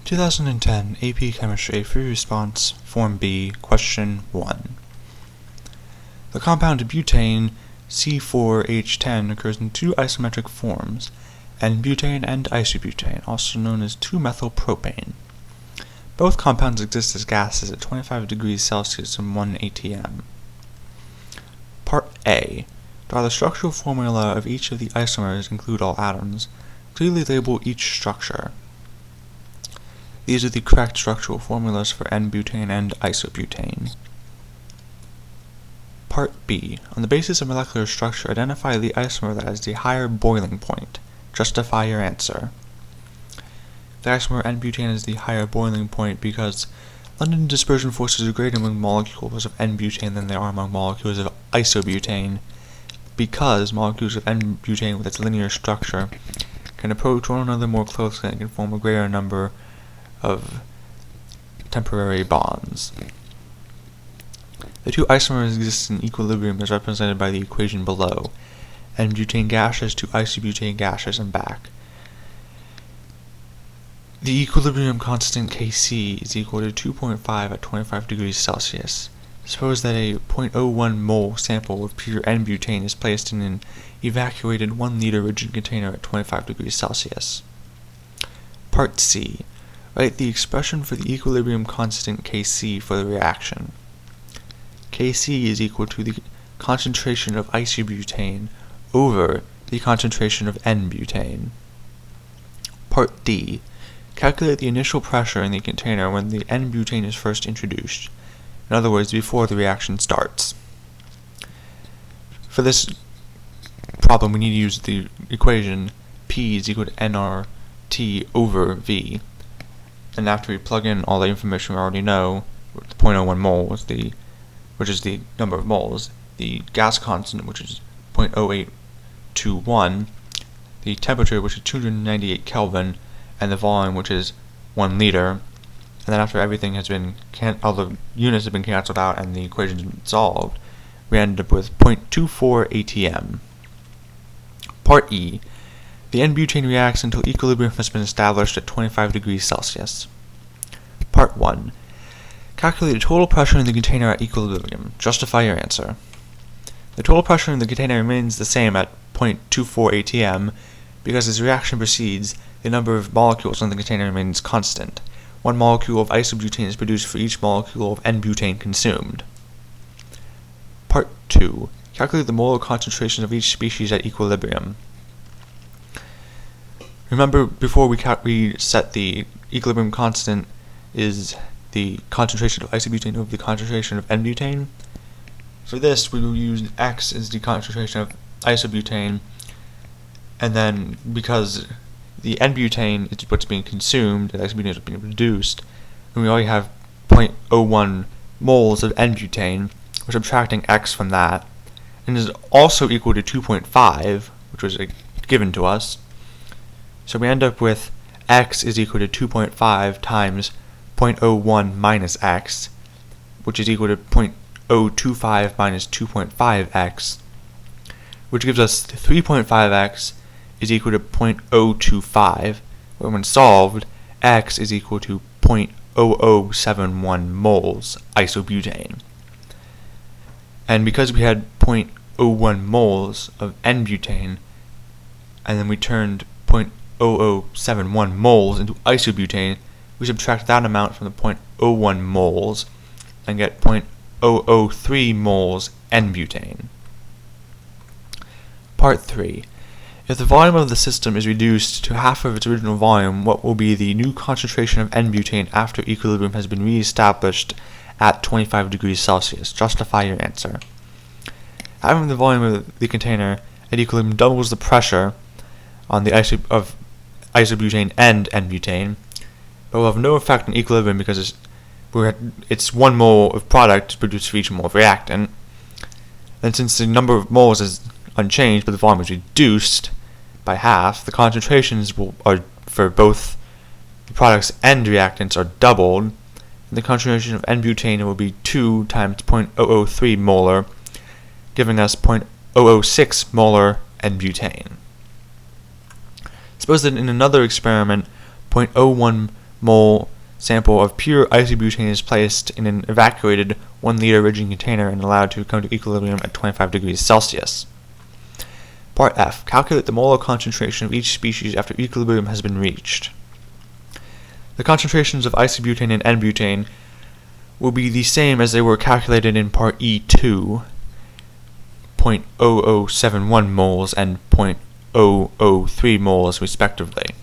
2010 AP Chemistry Free Response Form B Question 1. The compound butane C4H10 occurs in two isometric forms, N-butane and isobutane, also known as 2-methylpropane. Both compounds exist as gases at 25 degrees Celsius and 1 atm. Part A. Draw the structural formula of each of the isomers, include all atoms. Clearly label each structure. These are the correct structural formulas for N-butane and isobutane. Part B. On the basis of molecular structure, identify the isomer that has the higher boiling point. Justify your answer. The isomer N-butane is the higher boiling point because London dispersion forces are greater among molecules of N-butane than there are among molecules of isobutane, because molecules of N-butane with its linear structure can approach one another more closely and can form a greater number of temporary bonds. The two isomers exist in equilibrium as represented by the equation below, N-butane gaseous to isobutane gaseous and back. The equilibrium constant Kc is equal to 2.5 at 25 degrees Celsius. Suppose that a 0.01 mole sample of pure N-butane is placed in an evacuated 1 liter rigid container at 25 degrees Celsius. Part C. Write the expression for the equilibrium constant Kc for the reaction. Kc is equal to the concentration of isobutane over the concentration of N-butane. Part D. Calculate the initial pressure in the container when the N-butane is first introduced. In other words, before the reaction starts. For this problem, we need to use the equation P is equal to nRT over V. And after we plug in all the information we already know, the 0.01 mole is which is the number of moles, the gas constant, which is 0.0821, the temperature, which is 298 Kelvin, and the volume, which is 1 liter. And then after everything has been, all the units have been cancelled out and the equation has been solved, we end up with 0.24 atm. Part E. The N-butane reacts until equilibrium has been established at 25 degrees Celsius. Part 1. Calculate the total pressure in the container at equilibrium. Justify your answer. The total pressure in the container remains the same at 0.24 atm because as reaction proceeds, the number of molecules in the container remains constant. 1 molecule of isobutane is produced for each molecule of N-butane consumed. Part 2. Calculate the molar concentration of each species at equilibrium. Remember, before we set the equilibrium constant is the concentration of isobutane over the concentration of N-butane. For this, we will use X as the concentration of isobutane, and then because the N-butane is what's being consumed, and isobutane is being produced, and we already have 0.01 moles of N-butane, we're subtracting X from that, and is also equal to 2.5, which was given to us. So we end up with X is equal to 2.5 times 0.01 minus X, which is equal to 0.025 minus 2.5X, which gives us 3.5X is equal to 0.025, where when solved, X is equal to 0.0071 moles isobutane. And because we had 0.01 moles of N-butane, and then we turned 0.0071 moles into isobutane, we subtract that amount from the 0.01 moles and get 0.003 moles N-butane. Part 3. If the volume of the system is reduced to half of its original volume, what will be the new concentration of N-butane after equilibrium has been re-established at 25 degrees Celsius? Justify your answer. Having the volume of the container at equilibrium doubles the pressure on the isobutane and N-butane, but will have no effect on equilibrium because it's 1 mole of product produced for each mole of reactant. And since the number of moles is unchanged but the volume is reduced by half, the concentrations are for both the products and reactants are doubled, and the concentration of N-butane will be 2 times 0.003 molar, giving us 0.006 molar N-butane. Suppose that in another experiment, 0.01 mole sample of pure isobutane is placed in an evacuated 1 liter rigid container and allowed to come to equilibrium at 25 degrees Celsius. Part F. Calculate the molar concentration of each species after equilibrium has been reached. The concentrations of isobutane and N-butane will be the same as they were calculated in Part E2, 0.0071 moles and 0.003 moles respectively.